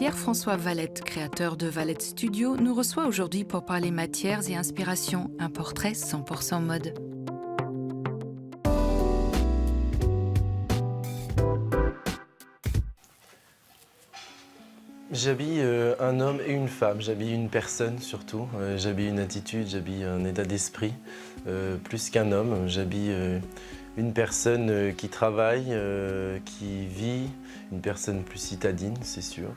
Pierre-François Valette, créateur de Valette Studio, nous reçoit aujourd'hui pour parler matières et inspirations, un portrait 100% mode. J'habille un homme et une femme, j'habille une personne surtout, j'habille une attitude, j'habille un état d'esprit, plus qu'un homme, j'habille une personne qui travaille, qui vit, une personne plus citadine, c'est sûr,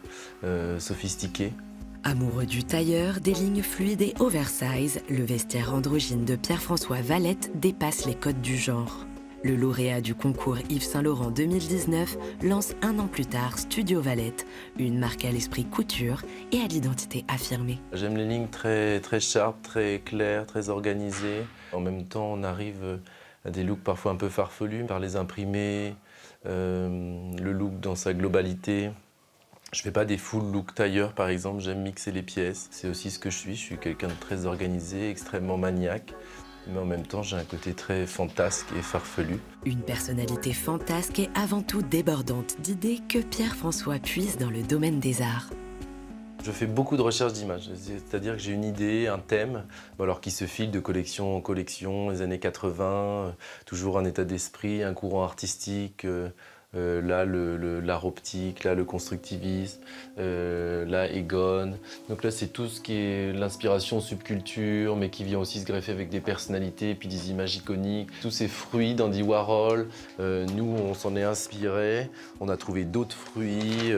sophistiquée. Amoureux du tailleur, des lignes fluides et oversize, le vestiaire androgyne de Pierre-François Valette dépasse les codes du genre. Le lauréat du concours Yves Saint Laurent 2019 lance un an plus tard Studio Valette, une marque à l'esprit couture et à l'identité affirmée. J'aime les lignes très sharp, très claires, très organisées. En même temps, on arrive à des looks parfois un peu farfelus par les imprimés, le look dans sa globalité. Je ne fais pas des full look tailleur par exemple, j'aime mixer les pièces. C'est aussi ce que je suis quelqu'un de très organisé, extrêmement maniaque. Mais en même temps, j'ai un côté très fantasque et farfelu. Une personnalité fantasque et avant tout débordante d'idées que Pierre-François puise dans le domaine des arts. Je fais beaucoup de recherches d'images, c'est-à-dire que j'ai une idée, un thème, alors qui se file de collection en collection, les années 80, toujours un état d'esprit, un courant artistique, là l'art optique, là le constructivisme, là Egon. Donc là c'est tout ce qui est l'inspiration subculture, mais qui vient aussi se greffer avec des personnalités, puis des images iconiques. Tous ces fruits d'Andy Warhol, nous on s'en est inspiré, on a trouvé d'autres fruits,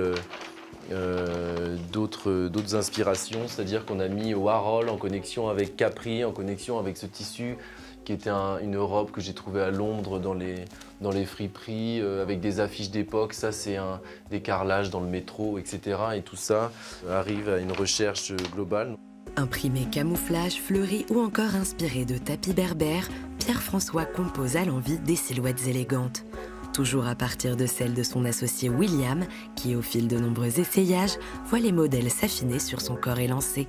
d'autres inspirations, c'est-à-dire qu'on a mis Warhol en connexion avec Capri, en connexion avec ce tissu qui était une robe que j'ai trouvée à Londres dans les friperies, avec des affiches d'époque. Ça, c'est des carrelages dans le métro, etc. Et tout ça arrive à une recherche globale. Imprimé camouflage, fleuri ou encore inspiré de tapis berbères, Pierre-François compose à l'envie des silhouettes élégantes. Toujours à partir de celles de son associé William, qui au fil de nombreux essayages, voit les modèles s'affiner sur son corps élancé.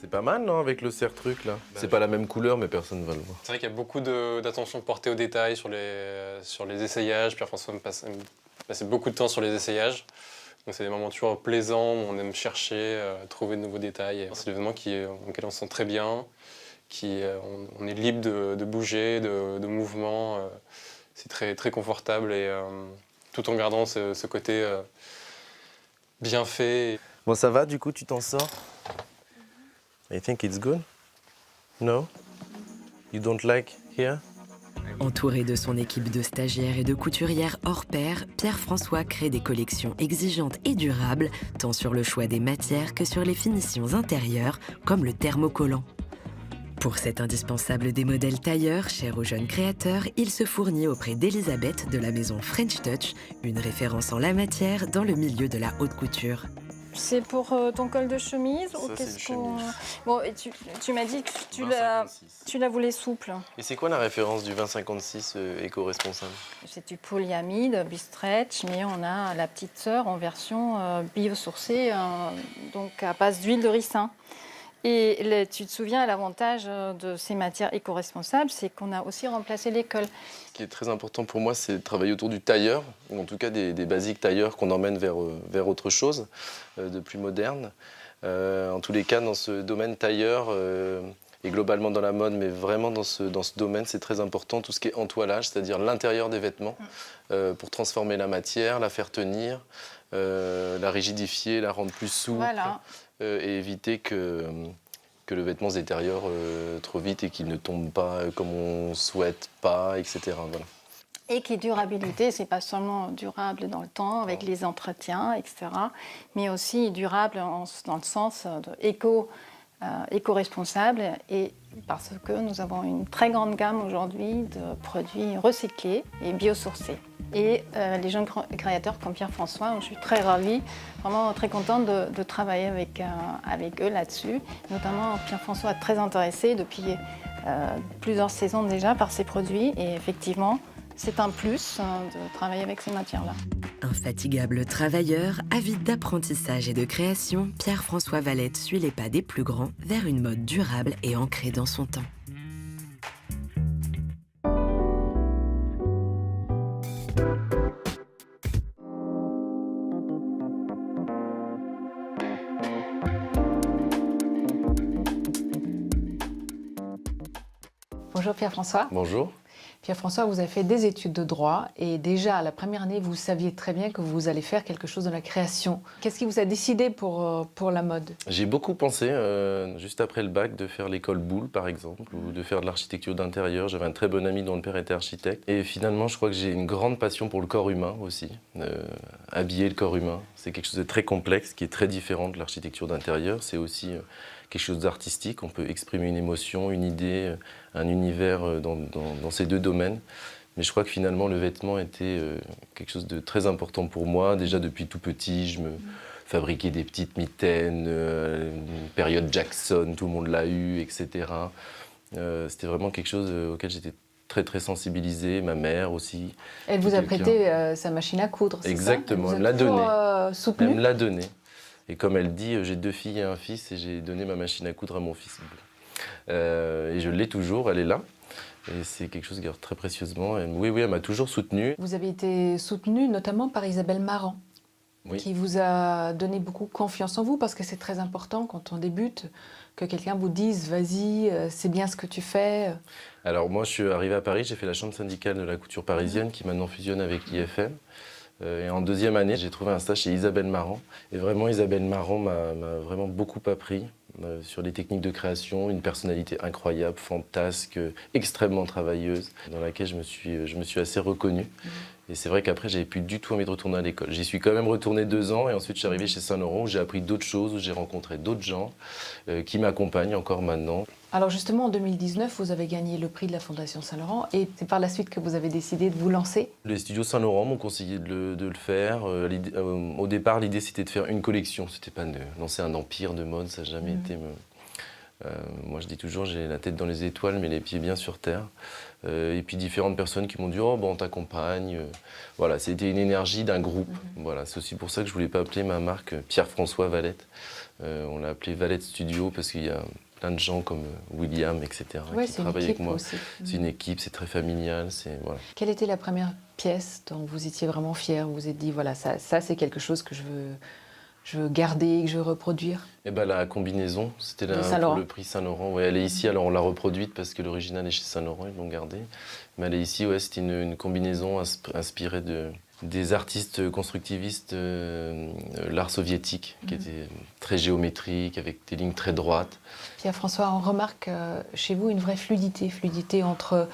C'est pas mal, non, avec le serre-truc, là. C'est pas la même couleur, mais personne ne va le voir. C'est vrai qu'il y a beaucoup d'attention portée aux détails sur les essayages. Pierre-François me passait beaucoup de temps sur les essayages. Donc c'est des moments toujours plaisants, où on aime chercher, trouver de nouveaux détails. C'est des événements auxquels on se sent très bien, on est libre de bouger, de mouvement. C'est très confortable, et tout en gardant ce côté bien fait. Bon, ça va, du coup, tu t'en sors? I think it's good. No? You don't like here? Entouré de son équipe de stagiaires et de couturières hors pair, Pierre-François crée des collections exigeantes et durables, tant sur le choix des matières que sur les finitions intérieures, comme le thermocollant. Pour cet indispensable des modèles tailleurs, cher aux jeunes créateurs, il se fournit auprès d'Elisabeth de la maison French Touch, une référence en la matière dans le milieu de la haute couture. C'est pour ton col de chemise Ça, ou c'est qu'est-ce une qu'on... chemise. Bon, et tu m'as dit que tu la voulais souple. Et c'est quoi la référence du 2056 éco-responsable? C'est du polyamide, bistretch, mais on a la petite sœur en version biosourcée, donc à base d'huile de ricin. Et tu te souviens, l'avantage de ces matières éco-responsables, c'est qu'on a aussi remplacé les cols. Ce qui est très important pour moi, c'est de travailler autour du tailleur, ou en tout cas des basiques tailleurs qu'on emmène vers autre chose, de plus moderne. En tous les cas, dans ce domaine tailleur, et globalement dans la mode, mais vraiment dans ce domaine, c'est très important, tout ce qui est entoilage, c'est-à-dire l'intérieur des vêtements, pour transformer la matière, la faire tenir, la rigidifier, la rendre plus souple. Voilà. Et éviter que le vêtement se détériore trop vite et qu'il ne tombe pas comme on souhaite pas, etc. Voilà. Et qui durabilité, c'est pas seulement durable dans le temps avec les entretiens, etc., mais aussi durable dans le sens de éco-responsable, et parce que nous avons une très grande gamme aujourd'hui de produits recyclés et biosourcés. Et les jeunes créateurs comme Pierre-François, je suis très ravie, vraiment très contente de travailler avec eux là-dessus. Notamment, Pierre-François est très intéressé depuis plusieurs saisons déjà par ces produits, et effectivement, c'est un plus de travailler avec ces matières-là. Infatigable travailleur, avide d'apprentissage et de création, Pierre-François Valette suit les pas des plus grands vers une mode durable et ancrée dans son temps. Bonjour Pierre-François. Bonjour. Pierre-François, vous avez fait des études de droit et déjà à la première année, vous saviez très bien que vous allez faire quelque chose dans la création. Qu'est-ce qui vous a décidé pour la mode? J'ai beaucoup pensé, juste après le bac, de faire l'école Boulle, par exemple, ou de faire de l'architecture d'intérieur. J'avais un très bon ami dont le père était architecte. Et finalement, je crois que j'ai une grande passion pour le corps humain aussi. Habiller le corps humain, c'est quelque chose de très complexe, qui est très différent de l'architecture d'intérieur. C'est aussi quelque chose d'artistique. On peut exprimer une émotion, une idée, un univers dans ces deux domaines. Mais je crois que finalement, le vêtement était quelque chose de très important pour moi. Déjà, depuis tout petit, je me fabriquais des petites mitaines, une période Jackson, tout le monde l'a eu, etc. C'était vraiment quelque chose auquel j'étais très sensibilisé. Ma mère aussi. Elle vous a prêté sa machine à coudre, c'est ça? Exactement, elle me l'a donnée. Soutenu. Elle me l'a donnée. Et comme elle dit, j'ai 2 filles et un fils et j'ai donné ma machine à coudre à mon fils. Et je l'ai toujours, elle est là. Et c'est quelque chose que je garde très précieusement. Et oui, elle m'a toujours soutenu. Vous avez été soutenu notamment par Isabelle Marant, qui vous a donné beaucoup confiance en vous, parce que c'est très important quand on débute, que quelqu'un vous dise « vas-y, c'est bien ce que tu fais ». Alors moi, je suis arrivé à Paris, j'ai fait la chambre syndicale de la couture parisienne, qui maintenant fusionne avec l'IFM. Et en 2e année, j'ai trouvé un stage chez Isabelle Marant. Et vraiment, Isabelle Marant m'a vraiment beaucoup appris sur les techniques de création, une personnalité incroyable, fantasque, extrêmement travailleuse, dans laquelle je me suis assez reconnu. Et c'est vrai qu'après, j'avais plus du tout envie de retourner à l'école. J'y suis quand même retourné 2 ans et ensuite je suis arrivé chez Saint Laurent où j'ai appris d'autres choses, où j'ai rencontré d'autres gens qui m'accompagnent encore maintenant. Alors justement, en 2019, vous avez gagné le prix de la Fondation Saint Laurent et c'est par la suite que vous avez décidé de vous lancer. Les studios Saint Laurent m'ont conseillé de le faire. Au départ, l'idée c'était de faire une collection. C'était pas de lancer un empire de mode, ça n'a jamais été... moi je dis toujours, j'ai la tête dans les étoiles mais les pieds bien sur terre. Et puis différentes personnes qui m'ont dit « oh bon, on t'accompagne ». Voilà, c'était une énergie d'un groupe. Voilà, c'est aussi pour ça que je voulais pas appeler ma marque Pierre-François Valette. On l'a appelé Valette Studio parce qu'il y a plein de gens comme William, etc. qui travaillent avec moi. C'est une équipe, c'est très familial. Voilà. Quelle était la première pièce dont vous étiez vraiment fier? Vous vous êtes dit, voilà, ça c'est quelque chose que je veux garder, que je veux reproduire? Eh ben, la combinaison, c'était pour le prix Saint Laurent. Ouais, elle est ici, alors on l'a reproduite parce que l'original est chez Saint Laurent, ils l'ont gardée. Mais elle est ici, ouais, c'était une combinaison inspirée des artistes constructivistes, l'art soviétique, qui était très géométrique, avec des lignes très droites. Pierre-François, on remarque chez vous une vraie fluidité entre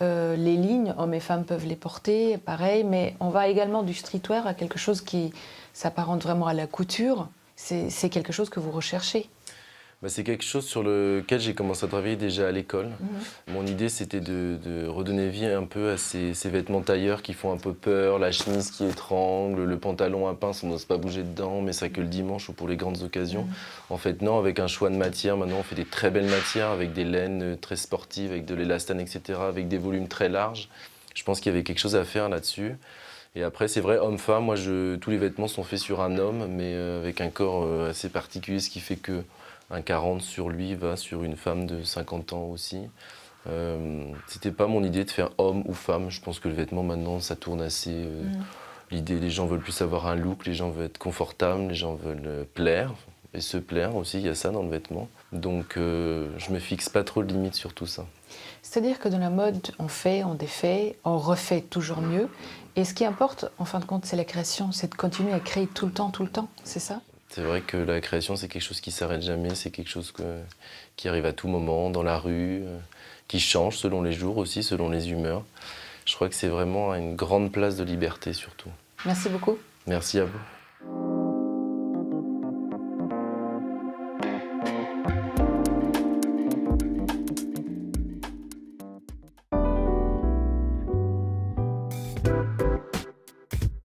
les lignes, hommes et femmes peuvent les porter, pareil, mais on va également du streetwear à quelque chose qui s'apparente vraiment à la couture. C'est quelque chose que vous recherchez. C'est quelque chose sur lequel j'ai commencé à travailler déjà à l'école. Mon idée, c'était de redonner vie un peu à ces vêtements tailleurs qui font un peu peur, la chemise qui étrangle, le pantalon à pince, on n'ose pas bouger dedans, mais ça que le dimanche ou pour les grandes occasions. En fait, non, avec un choix de matière, maintenant on fait des très belles matières, avec des laines très sportives, avec de l'élastane, etc., avec des volumes très larges. Je pense qu'il y avait quelque chose à faire là-dessus. Et après, c'est vrai, homme-femme, moi, tous les vêtements sont faits sur un homme, mais avec un corps assez particulier, ce qui fait que un 40 sur lui va sur une femme de 50 ans aussi. C'était pas mon idée de faire homme ou femme. Je pense que le vêtement maintenant ça tourne assez. L'idée, les gens veulent plus avoir un look, les gens veulent être confortables, les gens veulent plaire et se plaire aussi. Il y a ça dans le vêtement. Donc je me fixe pas trop de limites sur tout ça. C'est-à-dire que dans la mode, on fait, on défait, on refait toujours mieux. Et ce qui importe, en fin de compte, c'est la création, c'est de continuer à créer tout le temps, c'est ça? C'est vrai que la création, c'est quelque chose qui ne s'arrête jamais, c'est quelque chose qui arrive à tout moment, dans la rue, qui change selon les jours aussi, selon les humeurs. Je crois que c'est vraiment une grande place de liberté surtout. Merci beaucoup. Merci à vous.